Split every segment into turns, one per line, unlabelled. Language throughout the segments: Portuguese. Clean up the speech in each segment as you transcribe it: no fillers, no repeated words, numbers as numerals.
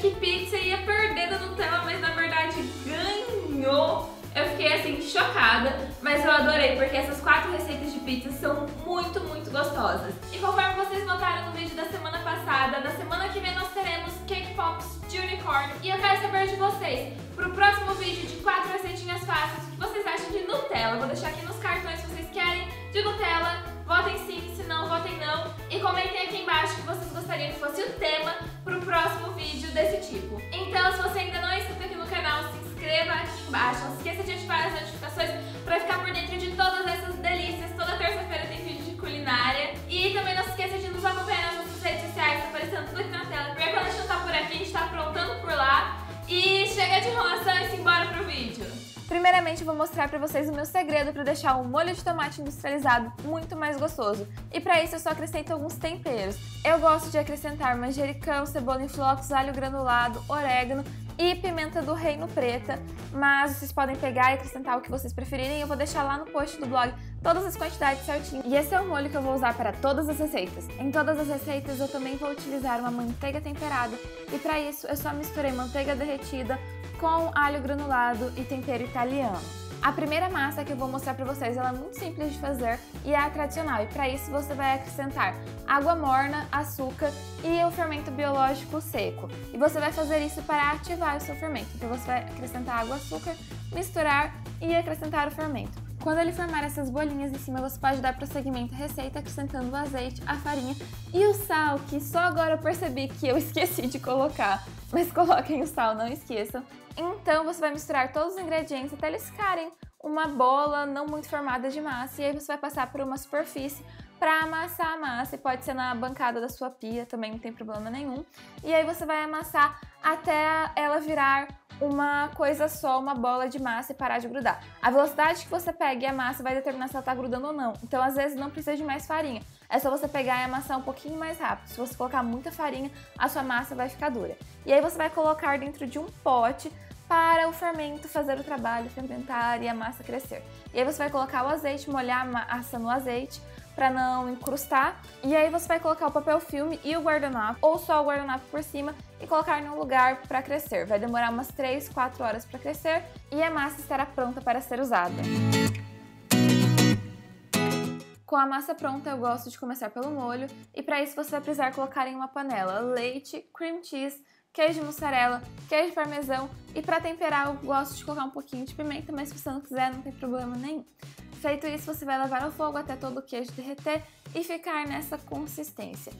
que pizza ia perder da Nutella, mas na verdade ganhou. Eu fiquei assim chocada, mas eu adorei porque essas 4 receitas de pizza são muito, muito gostosas. E conforme vocês notaram no vídeo da semana passada, na semana que vem nós teremos Cake Pops de unicórnio. E eu quero saber de vocês, pro próximo vídeo de 4 receitinhas fáceis, o que vocês acham de Nutella? Eu vou deixar aqui nos cartões se vocês querem de Nutella. Votem sim, se não, votem não. E comentem aqui embaixo que vocês gostariam que fosse o tema pro próximo vídeo desse tipo. Então, se você ainda não é inscrito aqui no canal, se inscreva aqui embaixo. Não se esqueça de ativar as notificações para ficar por dentro de todas essas delícias. Toda terça-feira tem vídeo de culinária. E também não se esqueça de nos acompanhar nas nossas redes sociais, tá aparecendo tudo aqui na tela. Porque quando a gente não tá por aqui, a gente tá aprontando por lá. E chega de enrolação e simbora pro vídeo. Primeiramente, eu vou mostrar pra vocês o meu segredo para deixar o molho de tomate industrializado muito mais gostoso. E para isso eu só acrescento alguns temperos. Eu gosto de acrescentar manjericão, cebola em flocos, alho granulado, orégano e pimenta do reino preta, mas vocês podem pegar e acrescentar o que vocês preferirem. Eu vou deixar lá no post do blog todas as quantidades certinho. E esse é o molho que eu vou usar para todas as receitas. Em todas as receitas eu também vou utilizar uma manteiga temperada e para isso eu só misturei manteiga derretida com alho granulado e tempero italiano. A primeira massa que eu vou mostrar para vocês, ela é muito simples de fazer e é a tradicional. E para isso você vai acrescentar água morna, açúcar e o fermento biológico seco. E você vai fazer isso para ativar o seu fermento. Então você vai acrescentar água, açúcar, misturar e acrescentar o fermento. Quando ele formar essas bolinhas em cima, você pode dar prosseguimento à receita acrescentando o azeite, a farinha e o sal, que só agora eu percebi que eu esqueci de colocar. Mas coloquem o sal, não esqueçam. Então você vai misturar todos os ingredientes até eles ficarem uma bola não muito formada de massa. E aí você vai passar por uma superfície para amassar a massa. E pode ser na bancada da sua pia, também não tem problema nenhum. E aí você vai amassar até ela virar uma coisa só, uma bola de massa e parar de grudar. A velocidade que você pega e a massa vai determinar se ela tá grudando ou não. Então, às vezes, não precisa de mais farinha. É só você pegar e amassar um pouquinho mais rápido. Se você colocar muita farinha, a sua massa vai ficar dura. E aí você vai colocar dentro de um pote para o fermento fazer o trabalho, fermentar e a massa crescer. E aí você vai colocar o azeite, molhar a massa no azeite para não encrustar. E aí você vai colocar o papel filme e o guardanapo, ou só o guardanapo por cima, e colocar em um lugar para crescer. Vai demorar umas 3, 4 horas para crescer e a massa estará pronta para ser usada. Com a massa pronta, eu gosto de começar pelo molho, e para isso você vai precisar colocar em uma panela leite, cream cheese, queijo mussarela, queijo parmesão, e para temperar eu gosto de colocar um pouquinho de pimenta, mas se você não quiser não tem problema nenhum. Feito isso, você vai levar ao fogo até todo o queijo derreter e ficar nessa consistência.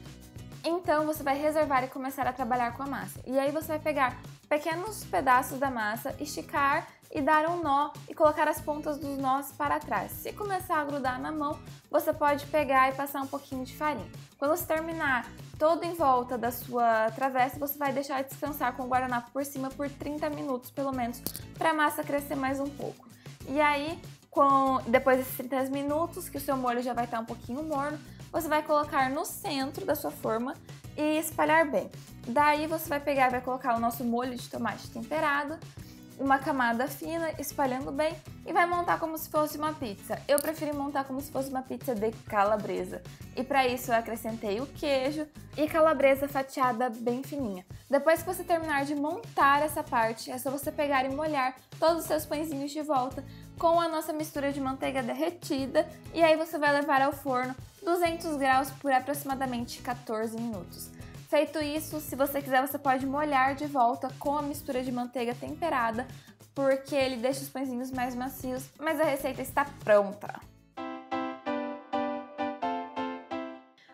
Então você vai reservar e começar a trabalhar com a massa. E aí você vai pegar pequenos pedaços da massa, esticar e dar um nó e colocar as pontas dos nós para trás. Se começar a grudar na mão, você pode pegar e passar um pouquinho de farinha. Quando você terminar todo em volta da sua travessa, você vai deixar descansar com o guardanapo por cima por 30 minutos pelo menos, para a massa crescer mais um pouco. E aí, depois desses 30 minutos, que o seu molho já vai estar um pouquinho morno, você vai colocar no centro da sua forma e espalhar bem. Daí você vai pegar e vai colocar o nosso molho de tomate temperado, uma camada fina, espalhando bem, e vai montar como se fosse uma pizza. Eu preferi montar como se fosse uma pizza de calabresa. E para isso eu acrescentei o queijo e calabresa fatiada bem fininha. Depois que você terminar de montar essa parte, é só você pegar e molhar todos os seus pãezinhos de volta com a nossa mistura de manteiga derretida, e aí você vai levar ao forno 200 graus por aproximadamente 14 minutos. Feito isso, se você quiser, você pode molhar de volta com a mistura de manteiga temperada, porque ele deixa os pãezinhos mais macios, mas a receita está pronta!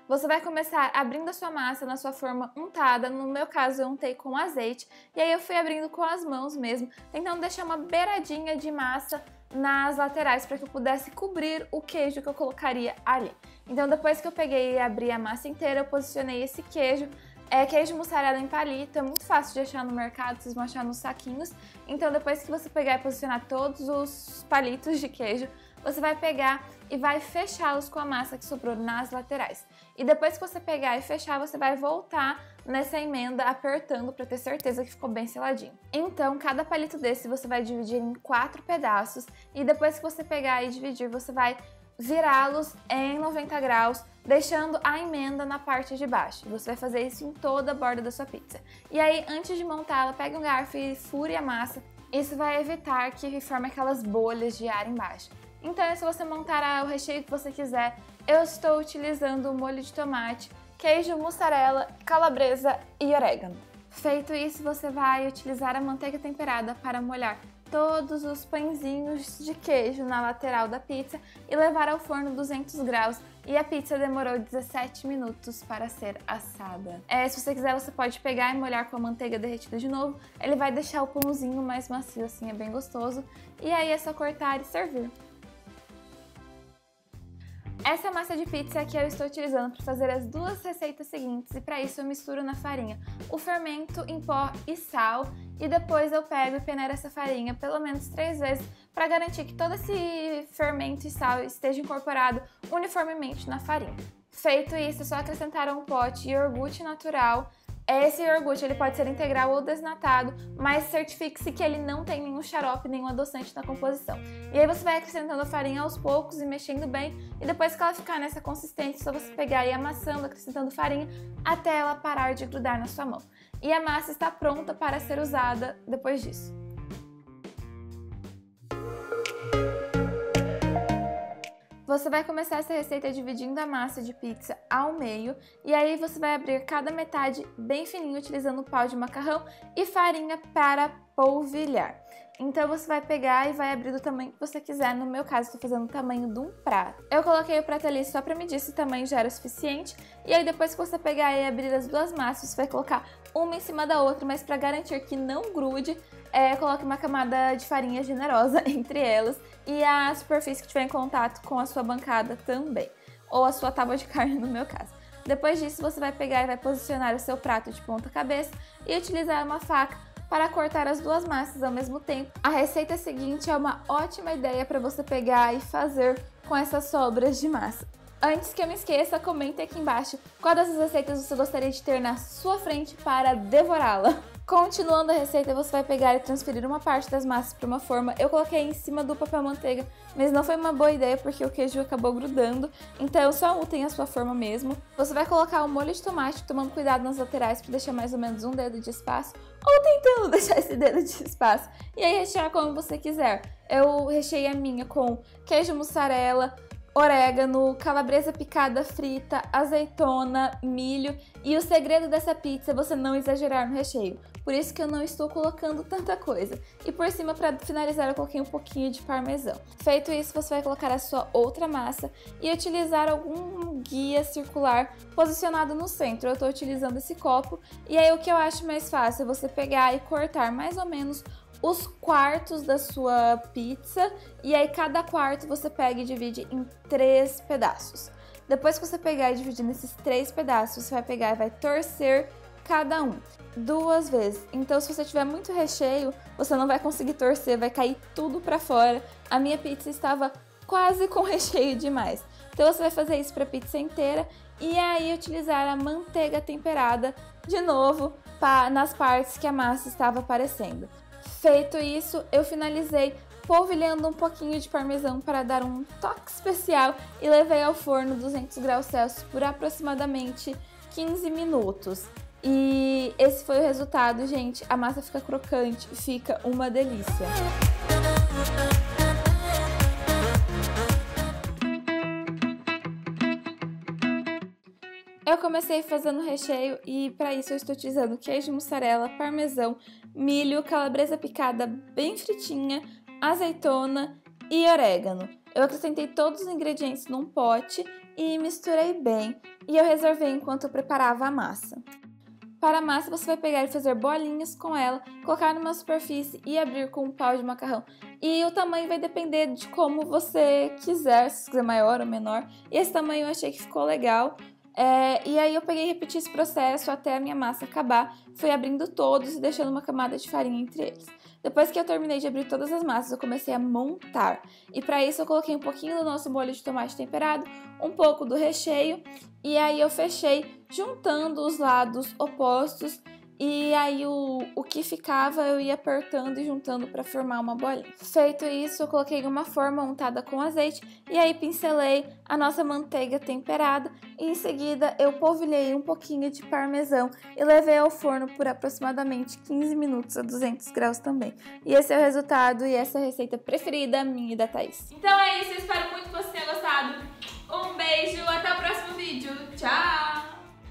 Você vai começar abrindo a sua massa na sua forma untada. No meu caso, eu untei com azeite, e aí eu fui abrindo com as mãos mesmo, tentando deixar uma beiradinha de massa nas laterais para que eu pudesse cobrir o queijo que eu colocaria ali. Então, depois que eu peguei e abri a massa inteira, eu posicionei esse queijo. É queijo mussarela em palito, é muito fácil de achar no mercado, vocês vão achar nos saquinhos. Então, depois que você pegar e posicionar todos os palitos de queijo, você vai pegar e vai fechá-los com a massa que sobrou nas laterais. E depois que você pegar e fechar, você vai voltar nessa emenda apertando para ter certeza que ficou bem seladinho. Então, cada palito desse você vai dividir em 4 pedaços, e depois que você pegar e dividir, você vai
virá-los em 90 graus, deixando a emenda na parte de baixo. Você vai fazer isso em toda a borda da sua pizza. E aí, antes de montá-la, pega um garfo e fure a massa. Isso vai evitar que forme aquelas bolhas de ar embaixo. Então, se você montar o recheio que você quiser, eu estou utilizando molho de tomate, queijo, mussarela, calabresa e orégano. Feito isso, você vai utilizar a manteiga temperada para molhar todos os pãezinhos de queijo na lateral da pizza e levar ao forno 200 graus. E a pizza demorou 17 minutos para ser assada. Se você quiser, você pode pegar e molhar com a manteiga derretida de novo. Ele vai deixar o pãozinho mais macio, assim, é bem gostoso. E aí é só cortar e servir. Essa é a massa de pizza que eu estou utilizando para fazer as duas receitas seguintes, e para isso eu misturo na farinha o fermento em pó e sal, e depois eu pego e peneiro essa farinha pelo menos 3 vezes para garantir que todo esse fermento e sal esteja incorporado uniformemente na farinha. Feito isso, é só acrescentar a um pote iogurte natural. Esse iogurte ele pode ser integral ou desnatado, mas certifique-se que ele não tem nenhum xarope, nenhum adoçante na composição. E aí você vai acrescentando a farinha aos poucos e mexendo bem, e depois que ela ficar nessa consistência, é só você pegar e ir amassando, acrescentando farinha, até ela parar de grudar na sua mão. E a massa está pronta para ser usada depois disso. Você vai começar essa receita dividindo a massa de pizza ao meio, e aí você vai abrir cada metade bem fininho utilizando pau de macarrão e farinha para polvilhar. Então você vai pegar e vai abrir do tamanho que você quiser. No meu caso, estou fazendo o tamanho de um prato. Eu coloquei o prato ali só para medir se o tamanho já era o suficiente. E aí depois que você pegar e abrir as duas massas, você vai colocar uma em cima da outra, mas para garantir que não grude, coloque uma camada de farinha generosa entre elas e a superfície que estiver em contato com a sua bancada também, ou a sua tábua de carne no meu caso. Depois disso, você vai pegar e vai posicionar o seu prato de ponta cabeça e utilizar uma faca para cortar as duas massas ao mesmo tempo. A receita seguinte é uma ótima ideia para você pegar e fazer com essas sobras de massa. Antes que eu me esqueça, comente aqui embaixo qual dessas receitas você gostaria de ter na sua frente para devorá-la. Continuando a receita, você vai pegar e transferir uma parte das massas para uma forma. Eu coloquei em cima do papel manteiga, mas não foi uma boa ideia porque o queijo acabou grudando, então só untem a sua forma mesmo. Você vai colocar o molho de tomate, tomando cuidado nas laterais para deixar mais ou menos um dedo de espaço, ou tentando deixar esse dedo de espaço, e aí rechear como você quiser. Eu recheei a minha com queijo mussarela, orégano, calabresa picada frita, azeitona, milho, e o segredo dessa pizza é você não exagerar no recheio, por isso que eu não estou colocando tanta coisa. E por cima, para finalizar, eu coloquei um pouquinho de parmesão. Feito isso, você vai colocar a sua outra massa e utilizar algum guia circular posicionado no centro. Eu estou utilizando esse copo, e aí o que eu acho mais fácil é você pegar e cortar mais ou menos os quartos da sua pizza, e aí cada quarto você pega e divide em 3 pedaços. Depois que você pegar e dividir nesses 3 pedaços, você vai pegar e vai torcer cada um 2 vezes. Então, se você tiver muito recheio, você não vai conseguir torcer, vai cair tudo pra fora. A minha pizza estava quase com recheio demais. Então, você vai fazer isso pra pizza inteira e aí utilizar a manteiga temperada de novo nas partes que a massa estava aparecendo. Feito isso, eu finalizei polvilhando um pouquinho de parmesão para dar um toque especial e levei ao forno 200 graus Celsius por aproximadamente 15 minutos. E esse foi o resultado, gente. A massa fica crocante, fica uma delícia. Eu comecei fazendo recheio e para isso eu estou utilizando queijo mussarela, parmesão, milho, calabresa picada bem fritinha, azeitona e orégano. Eu acrescentei todos os ingredientes num pote e misturei bem, e eu reservei enquanto eu preparava a massa. Para a massa, você vai pegar e fazer bolinhas com ela, colocar numa superfície e abrir com um pau de macarrão. E o tamanho vai depender de como você quiser, se quiser maior ou menor. E esse tamanho eu achei que ficou legal. E aí eu peguei e repeti esse processo até a minha massa acabar. Fui abrindo todos e deixando uma camada de farinha entre eles. Depois que eu terminei de abrir todas as massas, eu comecei a montar. E para isso eu coloquei um pouquinho do nosso molho de tomate temperado, um pouco do recheio. E aí eu fechei juntando os lados opostos e aí o que ficava eu ia apertando e juntando para formar uma bolinha. Feito isso, eu coloquei uma forma untada com azeite e aí pincelei a nossa manteiga temperada e em seguida eu polvilhei um pouquinho de parmesão e levei ao forno por aproximadamente 15 minutos a 200 graus também. E esse é o resultado e essa é a receita preferida minha e da Thaís.
Então é isso, eu espero muito que você tenha gostado. Um beijo, até o próximo vídeo. Tchau!